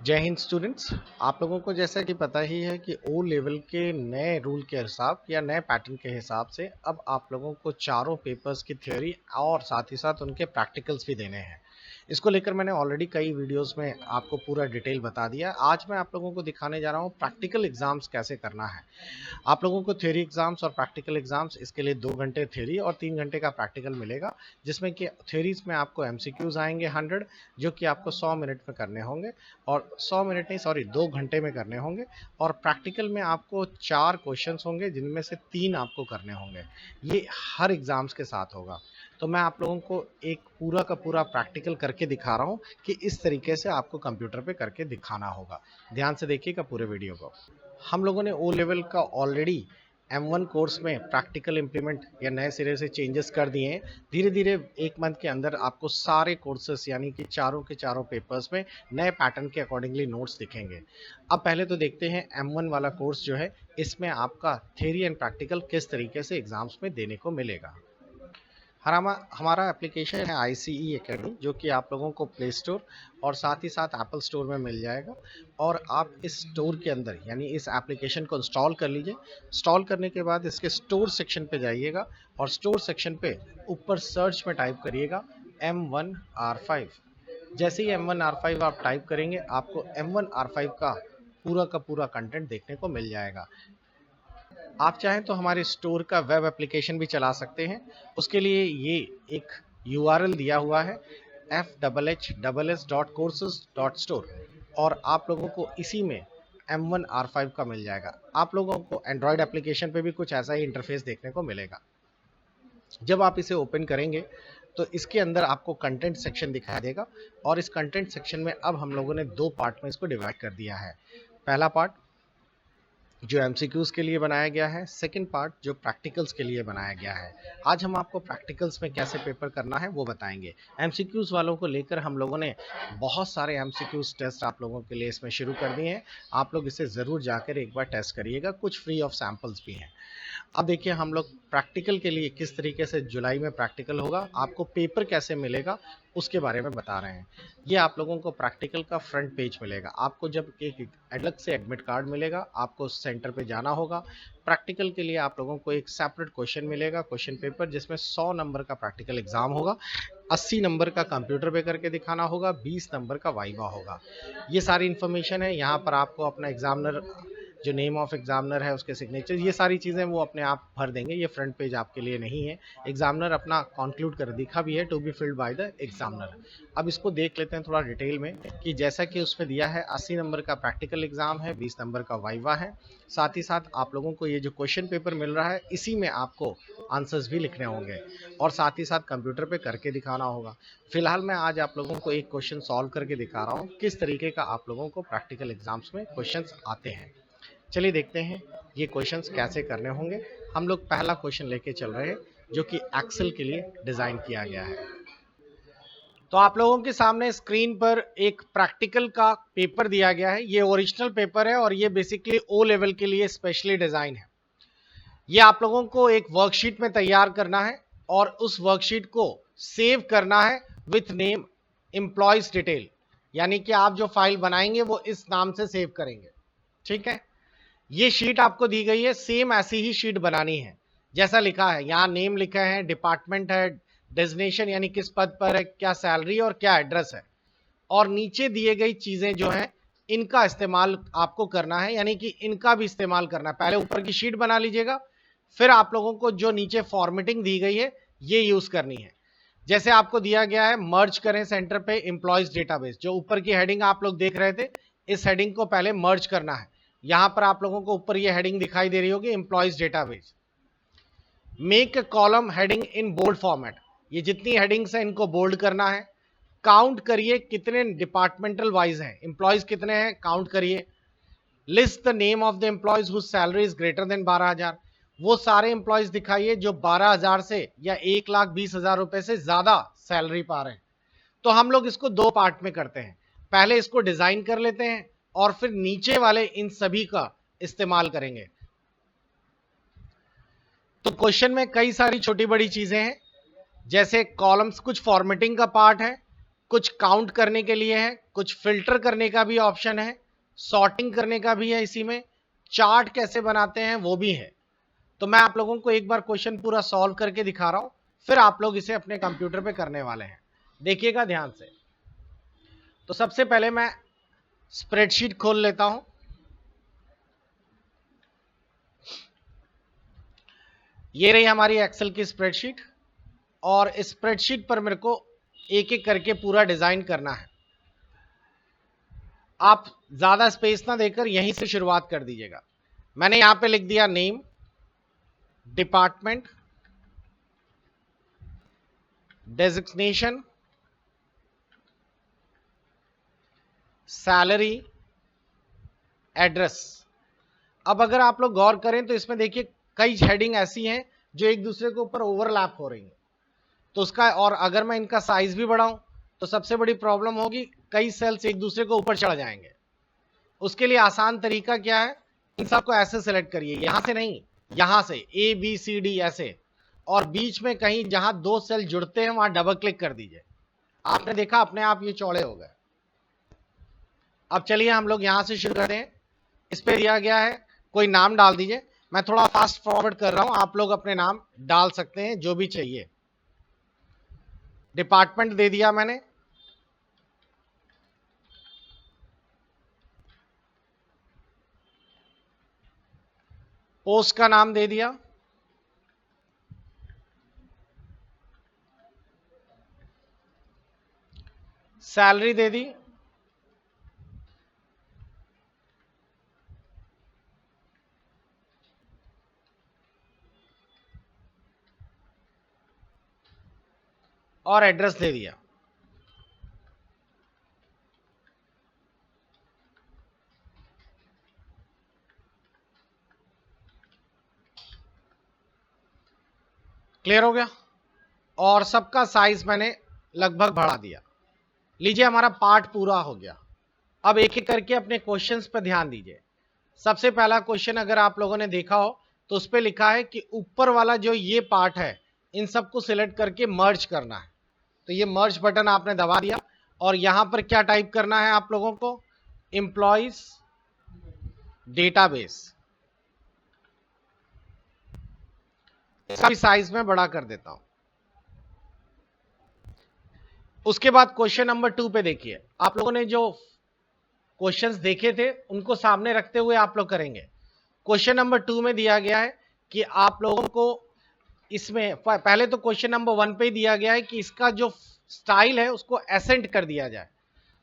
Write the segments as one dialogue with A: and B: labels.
A: जय हिंद स्टूडेंट्स। आप लोगों को जैसा कि पता ही है कि ओ लेवल के नए रूल के हिसाब या नए पैटर्न के हिसाब से अब आप लोगों को चारों पेपर्स की थ्योरी और साथ ही साथ उनके प्रैक्टिकल्स भी देने हैं। इसको लेकर मैंने ऑलरेडी कई वीडियोस में आपको पूरा डिटेल बता दिया। आज मैं आप लोगों को दिखाने जा रहा हूँ प्रैक्टिकल एग्जाम्स कैसे करना है। आप लोगों को थ्योरी एग्जाम्स और प्रैक्टिकल एग्जाम्स इसके लिए 2 घंटे थ्योरी और 3 घंटे का प्रैक्टिकल मिलेगा, जिसमें कि थ्योरीज में आपको एमसीक्यूज आएंगे 100 जो कि आपको 100 मिनट में करने होंगे और 100 मिनट नहीं सॉरी 2 घंटे में करने होंगे। और प्रैक्टिकल में आपको 4 क्वेश्चंस होंगे जिनमें से 3 आपको करने होंगे। ये हर एग्जाम्स के साथ होगा। तो मैं आप लोगों को एक पूरा का पूरा प्रैक्टिकल करके दिखा रहा हूँ कि इस तरीके से आपको कंप्यूटर पे करके दिखाना होगा। ध्यान से देखिएगा पूरे वीडियो को। हम लोगों ने ओ लेवल का ऑलरेडी M1 कोर्स में प्रैक्टिकल इम्प्लीमेंट या नए सिरे से चेंजेस कर दिए हैं। धीरे धीरे एक मंथ के अंदर आपको सारे कोर्सेस यानी कि चारों के चारों पेपर्स में नए पैटर्न के अकॉर्डिंगली नोट्स दिखेंगे। अब पहले तो देखते हैं M1 वाला कोर्स जो है, इसमें आपका थ्योरी एंड प्रैक्टिकल किस तरीके से एग्जाम्स में देने को मिलेगा। हमारा एप्लीकेशन है ICE एकेडमी, जो कि आप लोगों को प्ले स्टोर और साथ ही साथ एप्पल स्टोर में मिल जाएगा। और आप इस स्टोर के अंदर यानी इस एप्लीकेशन को इंस्टॉल कर लीजिए। इंस्टॉल करने के बाद इसके स्टोर सेक्शन पे जाइएगा और स्टोर सेक्शन पे ऊपर सर्च में टाइप करिएगा M1R5। जैसे ही M1R5 आप टाइप करेंगे आपको M1R5 का पूरा कंटेंट देखने को मिल जाएगा। आप चाहें तो हमारे स्टोर का वेब एप्लीकेशन भी चला सकते हैं। उसके लिए ये एक URL दिया हुआ है fhhs.courses.store और आप लोगों को इसी में M1R5 का मिल जाएगा। आप लोगों को एंड्रॉयड एप्लीकेशन पे भी कुछ ऐसा ही इंटरफेस देखने को मिलेगा। जब आप इसे ओपन करेंगे तो इसके अंदर आपको कंटेंट सेक्शन दिखाई देगा और इस कंटेंट सेक्शन में अब हम लोगों ने 2 पार्ट में इसको डिवाइड कर दिया है। पहला पार्ट जो MCQs के लिए बनाया गया है, सेकंड पार्ट जो प्रैक्टिकल्स के लिए बनाया गया है। आज हम आपको प्रैक्टिकल्स में कैसे पेपर करना है वो बताएंगे। MCQs वालों को लेकर हम लोगों ने बहुत सारे MCQs टेस्ट आप लोगों के लिए इसमें शुरू कर दिए हैं। आप लोग इसे ज़रूर जाकर एक बार टेस्ट करिएगा, कुछ फ्री ऑफ सैम्पल्स भी हैं। अब देखिए हम लोग प्रैक्टिकल के लिए किस तरीके से जुलाई में प्रैक्टिकल होगा, आपको पेपर कैसे मिलेगा उसके बारे में बता रहे हैं। ये आप लोगों को प्रैक्टिकल का फ्रंट पेज मिलेगा। आपको जब एक अलग से एडमिट कार्ड मिलेगा, आपको सेंटर पे जाना होगा। प्रैक्टिकल के लिए आप लोगों को एक सेपरेट क्वेश्चन मिलेगा, क्वेश्चन पेपर, जिसमें 100 नंबर का प्रैक्टिकल एग्जाम होगा, 80 नंबर का कंप्यूटर पे करके दिखाना होगा, 20 नंबर का वाइवा होगा। ये सारी इन्फॉर्मेशन है। यहाँ पर आपको अपना एग्जामिनर जो नेम ऑफ एग्जामिनर है, उसके सिग्नेचर, ये सारी चीज़ें वो अपने आप भर देंगे। ये फ्रंट पेज आपके लिए नहीं है। एग्जामिनर अपना कंक्लूड कर दिखा भी है, to be filled by the examiner. अब इसको देख लेते हैं थोड़ा डिटेल में कि जैसा कि उसमें दिया है 80 नंबर का प्रैक्टिकल एग्जाम है, 20 नंबर का वाइवा है। साथ ही साथ आप लोगों को ये जो क्वेश्चन पेपर मिल रहा है, इसी में आपको आंसर्स भी लिखने होंगे और साथ ही साथ कंप्यूटर पे करके दिखाना होगा। फिलहाल मैं आज आप लोगों को एक क्वेश्चन सॉल्व करके दिखा रहा हूँ किस तरीके का आप लोगों को प्रैक्टिकल एग्जाम्स में क्वेश्चंस आते हैं। चलिए देखते हैं ये क्वेश्चंस कैसे करने होंगे। हम लोग पहला क्वेश्चन लेके चल रहे हैं जो कि एक्सेल के लिए डिजाइन किया गया है। तो आप लोगों के सामने स्क्रीन पर एक प्रैक्टिकल का पेपर दिया गया है। ये ओरिजिनल पेपर है और ये बेसिकली ओ लेवल के लिए स्पेशली डिजाइन है। ये आप लोगों को एक वर्कशीट में तैयार करना है और उस वर्कशीट को सेव करना है विथ नेम एम्प्लॉयज डिटेल, यानी कि आप जो फाइल बनाएंगे वो इस नाम से सेव करेंगे। ठीक है, ये शीट आपको दी गई है, सेम ऐसी ही शीट बनानी है जैसा लिखा है। यहाँ नेम लिखा है, डिपार्टमेंट है, डेजिग्नेशन यानी किस पद पर है, क्या सैलरी और क्या एड्रेस है, और नीचे दिए गई चीजें जो हैं इनका इस्तेमाल आपको करना है, यानी कि इनका भी इस्तेमाल करना है। पहले ऊपर की शीट बना लीजिएगा, फिर आप लोगों को जो नीचे फॉर्मेटिंग दी गई है ये यूज करनी है। जैसे आपको दिया गया है मर्ज करें सेंटर पे एम्प्लॉयज डेटाबेस, जो ऊपर की हेडिंग आप लोग देख रहे थे, इस हेडिंग को पहले मर्ज करना है। यहां पर आप लोगों को ऊपर ये हेडिंग दिखाई दे रही होगी employees database. Make a column heading in bold format, ये जितनी हेडिंग्स हैं इनको बोल्ड करना है। काउंट करिए कितने डिपार्टमेंटल वाइज हैं, एम्प्लॉयज कितने हैं काउंट करिए। List the name of the employees whose salary is greater than 12,000, वो सारे एम्प्लॉयज दिखाइए जो 12,000 से या 1,20,000 रुपए से ज्यादा सैलरी पा रहे हैं। तो हम लोग इसको 2 पार्ट में करते हैं, पहले इसको डिजाइन कर लेते हैं और फिर नीचे वाले इन सभी का इस्तेमाल करेंगे। तो क्वेश्चन में कई सारी छोटी बड़ी चीजें हैं, जैसे कॉलम्स, कुछ फॉर्मेटिंग का पार्ट है, कुछ काउंट करने के लिए है, कुछ फिल्टर करने का भी ऑप्शन है, सॉर्टिंग करने का भी है, इसी में चार्ट कैसे बनाते हैं वो भी है। तो मैं आप लोगों को एक बार क्वेश्चन पूरा सॉल्व करके दिखा रहा हूं, फिर आप लोग इसे अपने कंप्यूटर पे करने वाले हैं। देखिएगा ध्यान से। तो सबसे पहले मैं स्प्रेडशीट खोल लेता हूं। ये रही हमारी एक्सेल की स्प्रेडशीट, और स्प्रेडशीट पर मेरे को एक एक करके पूरा डिजाइन करना है। आप ज्यादा स्पेस ना देकर यहीं से शुरुआत कर दीजिएगा। मैंने यहां पे लिख दिया name, department, designation, salary, address. अब अगर आप लोग गौर करें तो इसमें देखिए कई हेडिंग ऐसी हैं जो एक दूसरे के ऊपर ओवरलैप हो रही हैं, तो उसका, और अगर मैं इनका साइज भी बढ़ाऊं तो सबसे बड़ी प्रॉब्लम होगी, कई सेल्स एक दूसरे को ऊपर चढ़ जाएंगे। उसके लिए आसान तरीका क्या है, इन सबको ऐसे सेलेक्ट करिए, यहां से नहीं, यहां से ए बी सी डी ऐसे, और बीच में कहीं जहां दो सेल जुड़ते हैं वहां डबल क्लिक कर दीजिए। आपने देखा अपने आप ये चौड़े हो गए। अब चलिए हम लोग यहां से शुरू करते हैं। इस पे दिया गया है, कोई नाम डाल दीजिए। मैं थोड़ा फास्ट फॉरवर्ड कर रहा हूं, आप लोग अपने नाम डाल सकते हैं जो भी चाहिए। डिपार्टमेंट दे दिया मैंने, पोस्ट का नाम दे दिया, सैलरी दे दी, और एड्रेस दे दिया। क्लियर हो गया, और सबका साइज मैंने लगभग बढ़ा दिया। लीजिए हमारा पार्ट पूरा हो गया। अब एक एक करके अपने क्वेश्चंस पर ध्यान दीजिए। सबसे पहला क्वेश्चन अगर आप लोगों ने देखा हो तो उस पर लिखा है कि ऊपर वाला जो ये पार्ट है इन सबको सिलेक्ट करके मर्ज करना है। तो ये मर्ज बटन आपने दबा दिया, और यहां पर क्या टाइप करना है आप लोगों को, एम्प्लॉइज डेटाबेस। इसका भी साइज में बड़ा कर देता हूं। उसके बाद क्वेश्चन नंबर 2 पे देखिए, आप लोगों ने जो क्वेश्चंस देखे थे उनको सामने रखते हुए आप लोग करेंगे। क्वेश्चन नंबर 2 में दिया गया है कि आप लोगों को इसमें पहले तो क्वेश्चन नंबर 1 पे ही दिया गया है कि इसका जो स्टाइल है उसको एसेंट कर दिया जाए।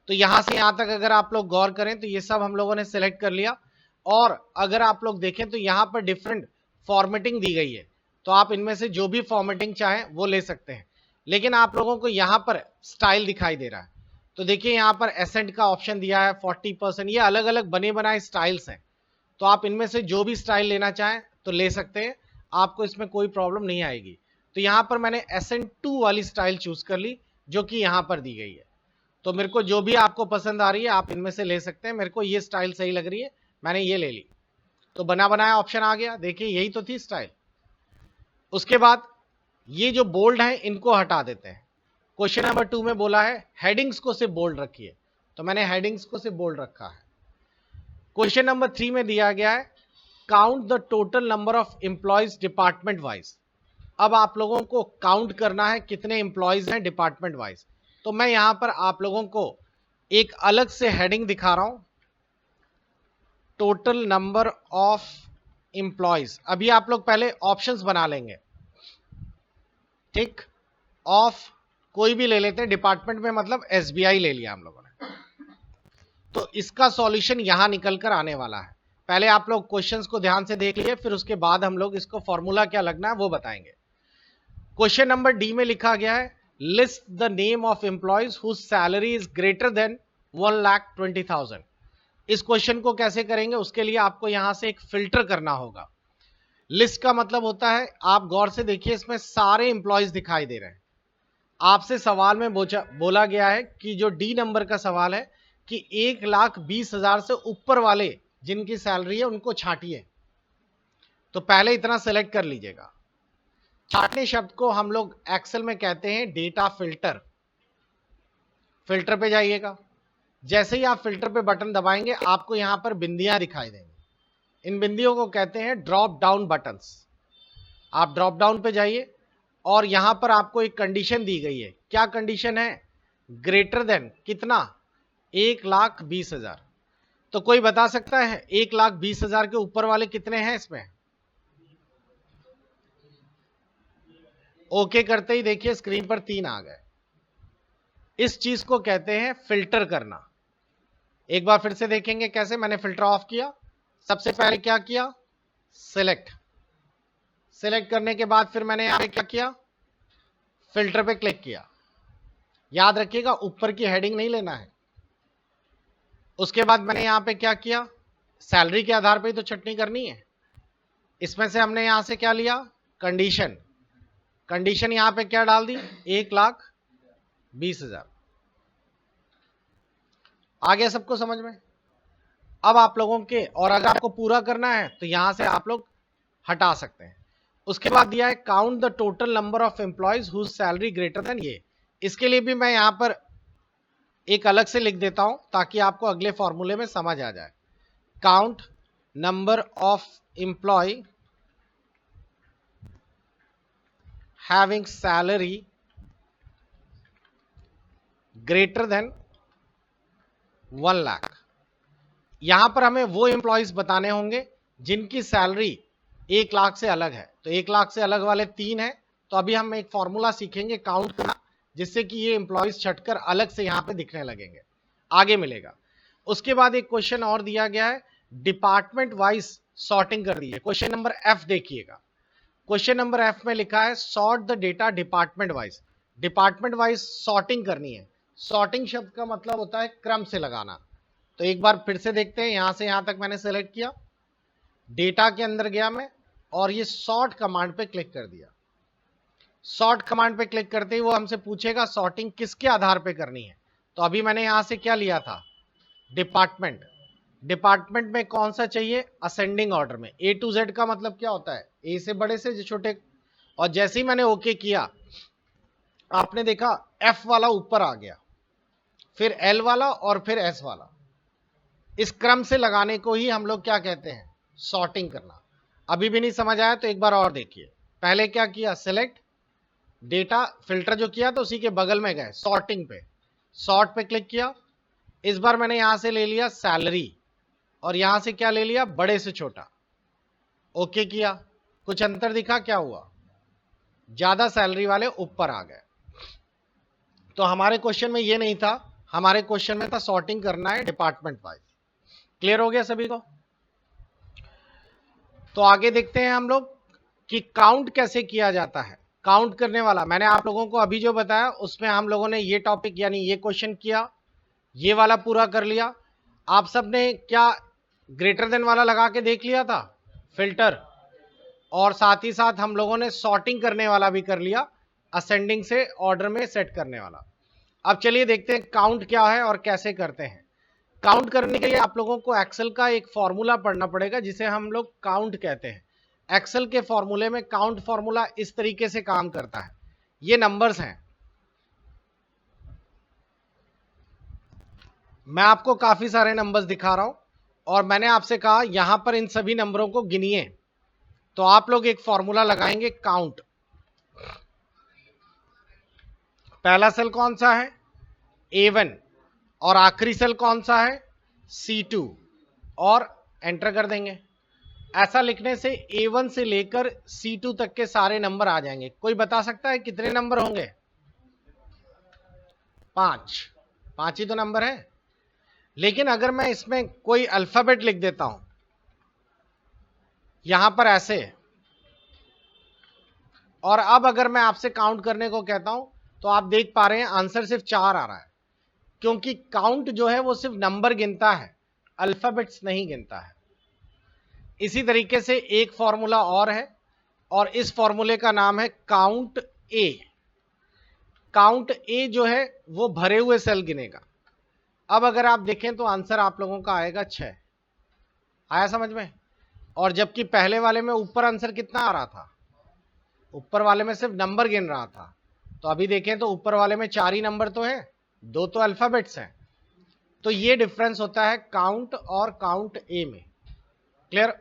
A: तो यहां से यहां तक अगर आप लोग गौर करें तो ये सब हम लोगों ने सिलेक्ट कर लिया, और अगर आप लोग देखें तो यहां पर डिफरेंट फॉर्मेटिंग दी गई है, तो आप इनमें से जो भी फॉर्मेटिंग चाहें वो ले सकते हैं। लेकिन आप लोगों को यहां पर स्टाइल दिखाई दे रहा है, तो देखिए यहां पर एसेंट का ऑप्शन दिया है 40%। ये अलग अलग बने बनाए स्टाइल्स हैं, तो आप इनमें से जो भी स्टाइल लेना चाहें तो ले सकते हैं, आपको इसमें कोई प्रॉब्लम नहीं आएगी। तो यहां पर मैंने एसेंट 2 वाली स्टाइल चूज कर ली जो कि यहां पर दी गई है। तो मेरे को जो भी आपको पसंद आ रही है आप इनमें से ले सकते हैं। मेरे को ये स्टाइल सही लग रही है, मैंने ये ले ली। तो बना बनाया ऑप्शन आ गया, देखिए यही तो थी स्टाइल। उसके बाद ये जो बोल्ड है इनको हटा देते हैं। क्वेश्चन नंबर 2 में बोला है हेडिंग्स को सिर्फ बोल्ड रखिए, तो मैंने हेडिंग्स को सिर्फ बोल्ड रखा है। क्वेश्चन नंबर 3 में दिया गया है count the total number of employees department wise. अब आप लोगों को काउंट करना है कितने एम्प्लॉयज हैं डिपार्टमेंट वाइज। तो मैं यहां पर आप लोगों को एक अलग से हेडिंग दिखा रहा हूं, टोटल नंबर ऑफ एम्प्लॉयज। अभी आप लोग पहले ऑप्शंस बना लेंगे, ठीक, ऑफ कोई भी ले लेते हैं, डिपार्टमेंट में मतलब एसबीआई ले लिया हम लोगों ने। तो इसका सॉल्यूशन यहां निकल कर आने वाला है। पहले आप लोग क्वेश्चंस को ध्यान से देख लीजिए, फिर उसके बाद हम लोग इसको फॉर्मूला क्या लगना है वो बताएंगे। क्वेश्चन नंबर डी में लिखा गया है list the name of employees whose salary is greater than 1,20,000। इस क्वेश्चन को कैसे करेंगे, उसके लिए आपको यहां से एक फिल्टर करना होगा। लिस्ट का मतलब होता है, आप गौर से देखिए इसमें सारे एम्प्लॉयज दिखाई दे रहे हैं। आपसे सवाल में बोला गया है कि जो डी नंबर का सवाल है कि 1,20,000 से ऊपर वाले जिनकी सैलरी है उनको छांटिए। तो पहले इतना सेलेक्ट कर लीजिएगा। छांटने शब्द को हम लोग एक्सेल में कहते हैं डेटा फिल्टर। फिल्टर पे जाइएगा। जैसे ही आप फिल्टर पे बटन दबाएंगे आपको यहां पर बिंदियां दिखाई देंगी। इन बिंदियों को कहते हैं ड्रॉप डाउन बटन्स। आप ड्रॉप डाउन पे जाइए और यहां पर आपको एक कंडीशन दी गई है। क्या कंडीशन है? ग्रेटर देन कितना? 1,20,000। तो कोई बता सकता है 1,20,000 के ऊपर वाले कितने हैं इसमें? ओके करते ही देखिए स्क्रीन पर 3 आ गए। इस चीज को कहते हैं फिल्टर करना। एक बार फिर से देखेंगे कैसे मैंने फिल्टर ऑफ किया। सबसे पहले क्या किया? सिलेक्ट। सिलेक्ट करने के बाद फिर मैंने यहां पे क्या किया? फिल्टर पे क्लिक किया। याद रखिएगा ऊपर की हेडिंग नहीं लेना है। उसके बाद मैंने यहां पे क्या किया? सैलरी के आधार पे ही तो छटनी करनी है। इसमें से हमने यहां से क्या लिया? कंडीशन। कंडीशन यहां पे क्या डाल दी? 1,20,000। आ गया सबको समझ में? अब आप लोगों के, और अगर आपको पूरा करना है तो यहां से आप लोग हटा सकते हैं। उसके बाद दिया है count the total number of employees whose salary greater than ये। इसके लिए भी मैं यहां पर एक अलग से लिख देता हूं ताकि आपको अगले फॉर्मूले में समझ आ जाए। Count number of employee having salary greater than 1 lakh. यहां पर हमें वो एम्प्लॉयज बताने होंगे जिनकी सैलरी 1 लाख से अलग है। तो 1 लाख से अलग वाले 3 है। तो अभी हम एक फॉर्मूला सीखेंगे काउंट करना, जिससे कि ये एम्प्लॉयज छटकर अलग से यहां पे दिखने लगेंगे, आगे मिलेगा। उसके बाद एक क्वेश्चन और दिया गया है, डिपार्टमेंट वाइज सॉर्टिंग कर दी है। क्वेश्चन नंबर एफ देखिएगा। क्वेश्चन नंबर एफ में लिखा है sort the data department wise. Department wise sorting करनी है। सॉर्टिंग शब्द का मतलब होता है क्रम से लगाना। तो एक बार फिर से देखते हैं, यहां से यहां तक मैंने सेलेक्ट किया, डेटा के अंदर गया मैं और ये सॉर्ट कमांड पे क्लिक कर दिया। सॉर्ट कमांड पे क्लिक करते ही वो हमसे पूछेगा सॉर्टिंग किसके आधार पे करनी है। तो अभी मैंने यहां से क्या लिया था? डिपार्टमेंट। डिपार्टमेंट में कौन सा चाहिए? असेंडिंग ऑर्डर में। ए टू जेड का मतलब क्या होता है? ए से बड़े से छोटे। और जैसे ही मैंने ओके किया आपने देखा एफ वाला ऊपर आ गया, फिर एल वाला और फिर एस वाला। इस क्रम से लगाने को ही हम लोग क्या कहते हैं? सॉर्टिंग करना। अभी भी नहीं समझ आया तो एक बार और देखिए। पहले क्या किया? सिलेक्ट डेटा, फिल्टर जो किया तो उसी के बगल में गए सॉर्टिंग पे, सॉर्ट पे क्लिक किया। इस बार मैंने यहां से ले लिया सैलरी और यहां से क्या ले लिया? बड़े से छोटा। ओके किया, कुछ अंतर दिखा? क्या हुआ? ज्यादा सैलरी वाले ऊपर आ गए। तो हमारे क्वेश्चन में ये नहीं था, हमारे क्वेश्चन में था सॉर्टिंग करना है डिपार्टमेंट वाइज। क्लियर हो गया सभी को? तो आगे देखते हैं हम लोग कि काउंट कैसे किया जाता है। काउंट करने वाला मैंने आप लोगों को अभी जो बताया उसमें हम लोगों ने ये टॉपिक यानी ये क्वेश्चन किया, ये वाला पूरा कर लिया। आप सब ने क्या ग्रेटर देन वाला लगा के देख लिया था? फिल्टर। और साथ ही साथ हम लोगों ने सॉर्टिंग करने वाला भी कर लिया, असेंडिंग से ऑर्डर में सेट करने वाला। अब चलिए देखते हैं काउंट क्या है और कैसे करते हैं। काउंट करने के लिए आप लोगों को एक्सेल का एक फॉर्मूला पढ़ना पड़ेगा जिसे हम लोग काउंट कहते हैं। एक्सेल के फॉर्मूले में काउंट फॉर्मूला इस तरीके से काम करता है। ये नंबर्स हैं, मैं आपको काफी सारे नंबर्स दिखा रहा हूं और मैंने आपसे कहा यहां पर इन सभी नंबरों को गिनिए। तो आप लोग एक फॉर्मूला लगाएंगे काउंट। पहला सेल कौन सा है? A1। और आखिरी सेल कौन सा है? C2। और एंटर कर देंगे। ऐसा लिखने से A1 से लेकर C2 तक के सारे नंबर आ जाएंगे। कोई बता सकता है कितने नंबर होंगे? 5। 5 ही तो नंबर है। लेकिन अगर मैं इसमें कोई अल्फाबेट लिख देता हूं यहां पर ऐसे, और अब अगर मैं आपसे काउंट करने को कहता हूं तो आप देख पा रहे हैं आंसर सिर्फ 4 आ रहा है, क्योंकि काउंट जो है वो सिर्फ नंबर गिनता है, अल्फाबेट्स नहीं गिनता है। इसी तरीके से एक फॉर्मूला और है और इस फॉर्मूले का नाम है काउंट ए। काउंट ए जो है वो भरे हुए सेल गिनेगा। अब अगर आप देखें तो आंसर आप लोगों का आएगा 6। आया समझ में? और जबकि पहले वाले में ऊपर आंसर कितना आ रहा था? ऊपर वाले में सिर्फ नंबर गिन रहा था। तो अभी देखें तो ऊपर वाले में 4 ही नंबर तो है दो तो अल्फाबेट्स हैं, तो ये डिफरेंस होता है काउंट और काउंट ए में। क्लियर?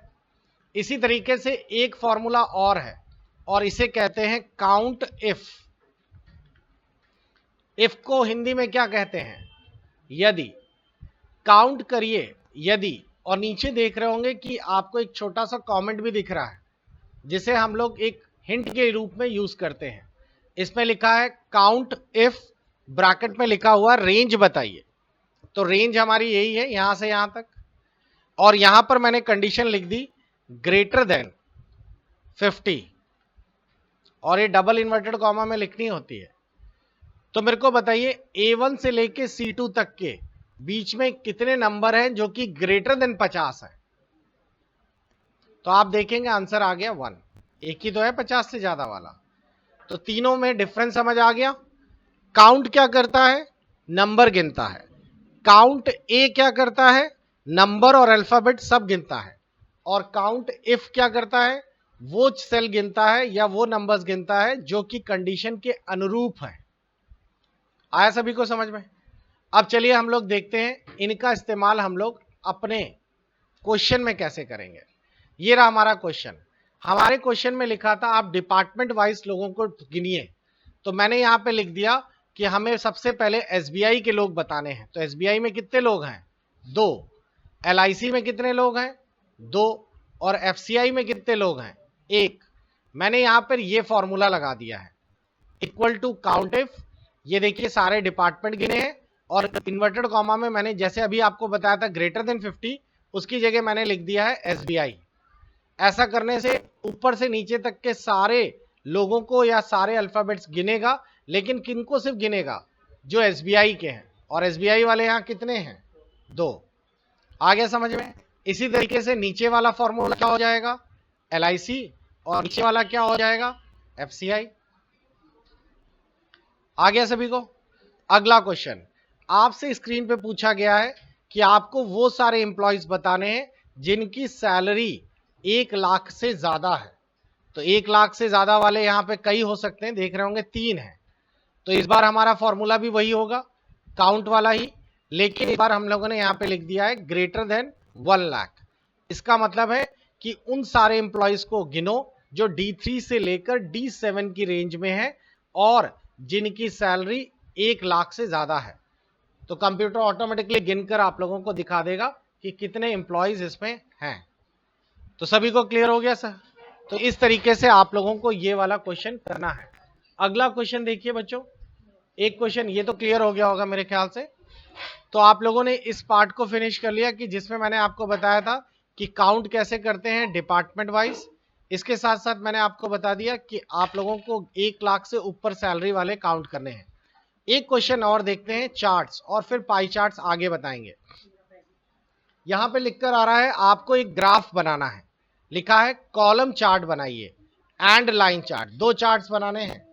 A: इसी तरीके से एक फॉर्मूला और है और इसे कहते हैं काउंट इफ। इफ को हिंदी में क्या कहते हैं? यदि। काउंट करिए यदि, और नीचे देख रहे होंगे कि आपको एक छोटा सा कमेंट भी दिख रहा है जिसे हम लोग एक हिंट के रूप में यूज करते हैं। इसमें लिखा है काउंट इफ, ब्रैकेट में लिखा हुआ रेंज बताइए। तो रेंज हमारी यही है, यहां से यहां तक, और यहां पर मैंने कंडीशन लिख दी ग्रेटर देन 50, और ये डबल इन्वर्टेड कॉमा में लिखनी होती है। तो मेरे को बताइए A1 से लेके C2 तक के बीच में कितने नंबर हैं जो कि ग्रेटर देन 50 है? तो आप देखेंगे आंसर आ गया 1। एक ही तो है 50 से ज्यादा वाला, तो तीनों में डिफरेंस समझ आ गया। काउंट क्या करता है? नंबर गिनता है। काउंट ए क्या करता है? नंबर और अल्फाबेट सब गिनता है। और काउंट इफ क्या करता है? वो सेल गिनता है या वो नंबर्स गिनता है जो कि कंडीशन के अनुरूप है। आया सभी को समझ में? अब चलिए हम लोग देखते हैं इनका इस्तेमाल हम लोग अपने क्वेश्चन में कैसे करेंगे। ये रहा हमारा क्वेश्चन। हमारे क्वेश्चन में लिखा था आप डिपार्टमेंट वाइज लोगों को गिनिए, तो मैंने यहां पे लिख दिया कि हमें सबसे पहले एसबीआई के लोग बताने हैं। तो एसबीआई में कितने लोग हैं? 2। एलआईसी में कितने लोग हैं? 2। और एफसीआई में कितने लोग हैं? 1। मैंने यहां पर ये फॉर्मूला लगा दिया है इक्वल टू काउंट इफ। ये देखिए सारे डिपार्टमेंट गिने हैं, और इन्वर्टेड कॉमा में मैंने जैसे अभी आपको बताया था ग्रेटर देन 50, उसकी जगह मैंने लिख दिया है एसबीआई। ऐसा करने से ऊपर से नीचे तक के सारे लोगों को या सारे अल्फाबेट्स गिनेगा, लेकिन किनको सिर्फ गिनेगा? जो एसबीआई के हैं। और एसबीआई वाले यहां कितने हैं? 2। आ गया समझ में? इसी तरीके से नीचे वाला फॉर्मूला क्या हो जाएगा? एलआईसी, और नीचे वाला क्या हो जाएगा? एफसीआई। आ गया सभी को? अगला क्वेश्चन आपसे स्क्रीन पे पूछा गया है कि आपको वो सारे एम्प्लॉयज बताने हैं जिनकी सैलरी 1 लाख से ज्यादा है। तो 1 लाख से ज्यादा वाले यहां पे कई हो सकते हैं, देख रहे होंगे 3 है। तो इस बार हमारा फॉर्मूला भी वही होगा, काउंट वाला ही, लेकिन इस बार हम लोगों ने यहां पे लिख दिया है ग्रेटर देन 1 लाख। इसका मतलब है कि उन सारे एम्प्लॉयज को गिनो जो D3 से लेकर D7 की रेंज में है और जिनकी सैलरी 1 लाख से ज्यादा है। तो कंप्यूटर ऑटोमेटिकली गिनकर आप लोगों को दिखा देगा कि कितने एम्प्लॉयज इसमें हैं। तो सभी को क्लियर हो गया सर? तो इस तरीके से आप लोगों को ये वाला क्वेश्चन करना है। अगला क्वेश्चन देखिए बच्चों, एक क्वेश्चन ये तो क्लियर हो गया होगा मेरे ख्याल से। तो आप लोगों ने इस पार्ट को फिनिश कर लिया कि जिसमें मैंने आपको बताया था कि काउंट कैसे करते हैं डिपार्टमेंट वाइज। इसके साथ साथ मैंने आपको बता दिया कि आप लोगों को 1 लाख से ऊपर सैलरी वाले काउंट करने हैं। एक क्वेश्चन और देखते हैं चार्ट्स, और फिर पाई चार्ट्स आगे बताएंगे। यहां पे लिखकर आ रहा है आपको एक ग्राफ बनाना है, लिखा है कॉलम चार्ट बनाइए एंड लाइन चार्ट। 2 चार्ट्स बनाने हैं।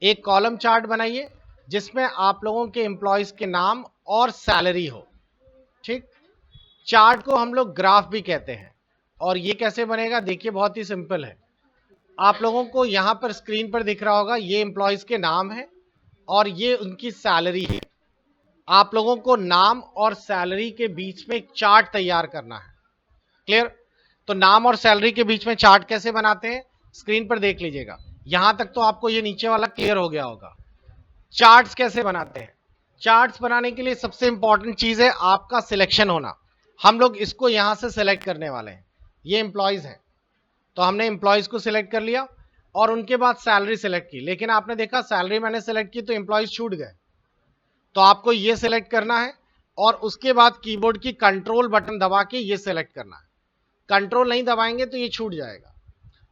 A: एक कॉलम चार्ट बनाइए जिसमें आप लोगों के एम्प्लॉयज के नाम और सैलरी हो। ठीक, चार्ट को हम लोग ग्राफ भी कहते हैं। और ये कैसे बनेगा? देखिए बहुत ही सिंपल है। आप लोगों को यहां पर स्क्रीन पर दिख रहा होगा ये एम्प्लॉयज के नाम है और ये उनकी सैलरी है। आप लोगों को नाम और सैलरी के बीच में एक चार्ट तैयार करना है। क्लियर? तो नाम और सैलरी के बीच में चार्ट कैसे बनाते हैं स्क्रीन पर देख लीजिएगा। यहां तक तो आपको ये नीचे वाला क्लियर हो गया होगा। चार्ट्स कैसे बनाते हैं? चार्ट्स बनाने के लिए सबसे इंपॉर्टेंट चीज है आपका सिलेक्शन होना। हम लोग इसको यहां से सिलेक्ट करने वाले हैं। ये एम्प्लॉयज हैं, तो हमने एम्प्लॉयज को सिलेक्ट कर लिया और उनके बाद सैलरी सिलेक्ट की, लेकिन आपने देखा सैलरी मैंने सिलेक्ट की तो एम्प्लॉयज छूट गए। तो आपको ये सिलेक्ट करना है और उसके बाद कीबोर्ड की कंट्रोल बटन दबा के ये सिलेक्ट करना है। कंट्रोल नहीं दबाएंगे तो ये छूट जाएगा।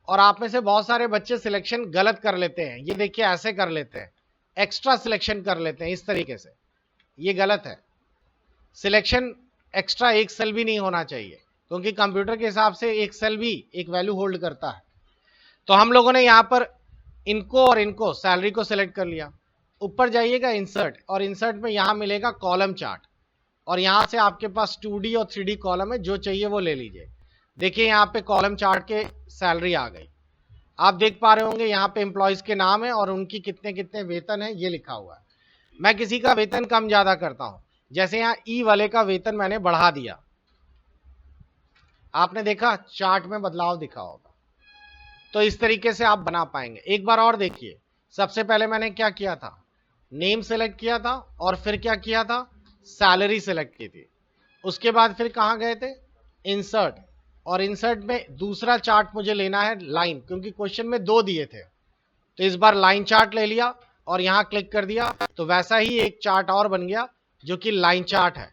A: और आप में से बहुत सारे बच्चे सिलेक्शन गलत कर लेते हैं। ये देखिए ऐसे कर लेते हैं, एक्स्ट्रा सिलेक्शन कर लेते हैं इस तरीके से। ये गलत है। सिलेक्शन एक्स्ट्रा एक सेल भी नहीं होना चाहिए, क्योंकि कंप्यूटर के हिसाब से एक सेल भी एक वैल्यू होल्ड करता है। तो हम लोगों ने यहां पर इनको और इनको सैलरी को सिलेक्ट कर लिया। ऊपर जाइएगा इंसर्ट, और इंसर्ट में यहां मिलेगा कॉलम चार्ट, और यहां से आपके पास 2D और 3D कॉलम है, जो चाहिए वो ले लीजिए। देखिए यहां पे कॉलम चार्ट के सैलरी आ गई। आप देख पा रहे होंगे यहां पे एम्प्लॉयज के नाम है और उनकी कितने कितने वेतन है ये लिखा हुआ है। मैं किसी का वेतन कम ज्यादा करता हूं, जैसे यहां ई वाले का वेतन मैंने बढ़ा दिया, आपने देखा चार्ट में बदलाव दिखा होगा। तो इस तरीके से आप बना पाएंगे। एक बार और देखिए, सबसे पहले मैंने क्या किया था, नेम सेलेक्ट किया था और फिर क्या किया था, सैलरी सेलेक्ट की थी। उसके बाद फिर कहां गए थे, इंसर्ट, और इंसर्ट में दूसरा चार्ट मुझे लेना है लाइन, क्योंकि क्वेश्चन में 2 दिए थे, तो इस बार लाइन चार्ट ले लिया और यहां क्लिक कर दिया, तो वैसा ही एक चार्ट और बन गया जो कि लाइन चार्ट है।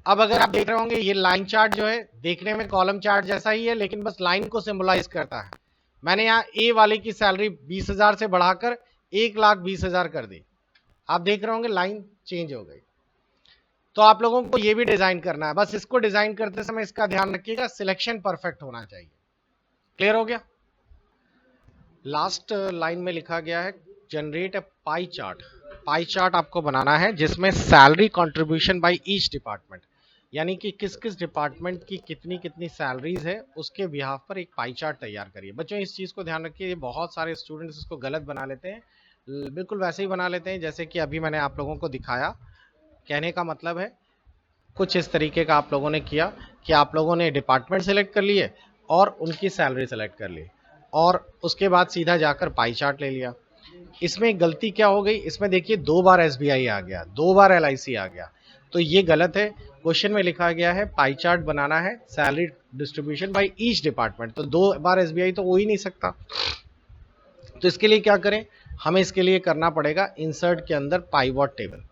A: अब अगर आप देख रहे होंगे ये लाइन चार्ट जो है देखने में कॉलम चार्ट जैसा ही है, लेकिन बस लाइन को सिंबलाइज करता है। मैंने यहाँ ए वाले की सैलरी 20,000 से बढ़ाकर 1,20,000 कर दी, आप देख रहे होंगे लाइन चेंज हो गई। तो आप लोगों को ये भी डिजाइन करना है, बस इसको डिजाइन करते समय इसका ध्यान रखिएगा, सिलेक्शन परफेक्ट होना चाहिए। क्लियर हो गया। लास्ट लाइन में लिखा गया है generate a pie chart. Pie chart आपको बनाना है जिसमें salary contribution by each department, यानी कि किस किस डिपार्टमेंट की कितनी कितनी सैलरीज है उसके बिहाफ पर एक पाई चार्ट तैयार करिए। बच्चों इस चीज़ को ध्यान रखिए, बहुत सारे स्टूडेंट्स इसको गलत बना लेते हैं, बिल्कुल वैसे ही बना लेते हैं जैसे कि अभी मैंने आप लोगों को दिखाया। कहने का मतलब है कुछ इस तरीके का आप लोगों ने किया कि आप लोगों ने डिपार्टमेंट सेलेक्ट कर लिए और उनकी सैलरी सेलेक्ट कर ली और उसके बाद सीधा जाकर पाई चार्ट ले लिया। इसमें गलती क्या हो गई, इसमें देखिए 2 बार एसबीआई आ गया, 2 बार एलआईसी आ गया, तो ये गलत है। क्वेश्चन में लिखा गया है पाई चार्ट बनाना है salary distribution by each department, तो 2 बार एसबीआई तो हो ही नहीं सकता। तो इसके लिए क्या करें, हमें इसके लिए करना पड़ेगा इंसर्ट के अंदर पाइवॉट टेबल।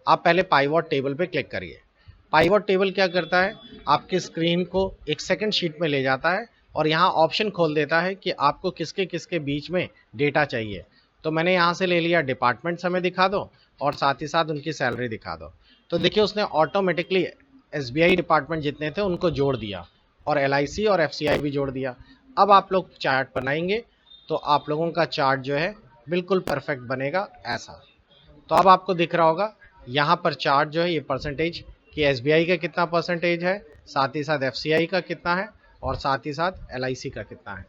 A: आप पहले पाइवॉट टेबल पे क्लिक करिए। पाइवॉट टेबल क्या करता है, आपके स्क्रीन को एक सेकंड शीट में ले जाता है और यहाँ ऑप्शन खोल देता है कि आपको किसके किसके बीच में डेटा चाहिए। तो मैंने यहाँ से ले लिया डिपार्टमेंट्स हमें दिखा दो और साथ ही साथ उनकी सैलरी दिखा दो। तो देखिए उसने ऑटोमेटिकली एसबीआई डिपार्टमेंट जितने थे उनको जोड़ दिया और एलआईसी और एफसीआई भी जोड़ दिया। अब आप लोग चार्ट बनाएंगे तो आप लोगों का चार्ट जो है बिल्कुल परफेक्ट बनेगा ऐसा। तो अब आपको दिख रहा होगा यहाँ पर चार्ट जो है ये परसेंटेज कि एसबीआई का कितना परसेंटेज है, साथ ही साथ एफसीआई का कितना है और साथ ही साथ एलआईसी का कितना है।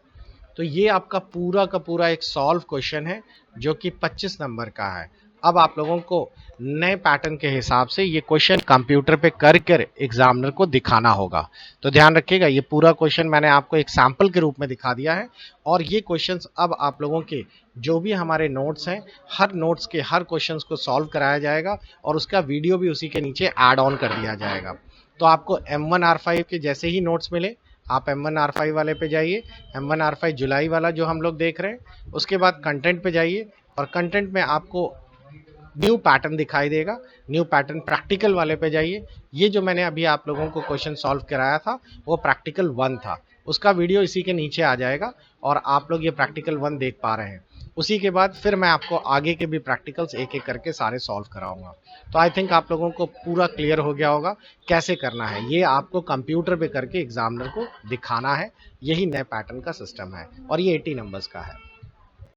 A: तो ये आपका पूरा का पूरा एक सॉल्व क्वेश्चन है जो कि 25 नंबर का है। अब आप लोगों को नए पैटर्न के हिसाब से ये क्वेश्चन कंप्यूटर पे कर कर एग्जामिनर को दिखाना होगा। तो ध्यान रखिएगा, ये पूरा क्वेश्चन मैंने आपको एक सैंपल के रूप में दिखा दिया है और ये क्वेश्चंस अब आप लोगों के जो भी हमारे नोट्स हैं, हर नोट्स के हर क्वेश्चंस को सॉल्व कराया जाएगा और उसका वीडियो भी उसी के नीचे ऐड ऑन कर दिया जाएगा। तो आपको M1R5 के जैसे ही नोट्स मिले आप M1R5 वाले पे जाइए, M1R5 जुलाई वाला जो हम लोग देख रहे हैं, उसके बाद कंटेंट पे जाइए और कंटेंट में आपको न्यू पैटर्न दिखाई देगा, न्यू पैटर्न प्रैक्टिकल वाले पे जाइए। ये जो मैंने अभी आप लोगों को क्वेश्चन सॉल्व कराया था वो प्रैक्टिकल 1 था, उसका वीडियो इसी के नीचे आ जाएगा और आप लोग ये प्रैक्टिकल 1 देख पा रहे हैं। उसी के बाद फिर मैं आपको आगे के भी प्रैक्टिकल्स एक एक करके सारे सॉल्व कराऊंगा। तो आई थिंक आप लोगों को पूरा क्लियर हो गया होगा कैसे करना है, ये आपको कंप्यूटर पे करके एग्जामिनर को दिखाना है। यही नए पैटर्न का सिस्टम है और ये 80 नंबर्स का है।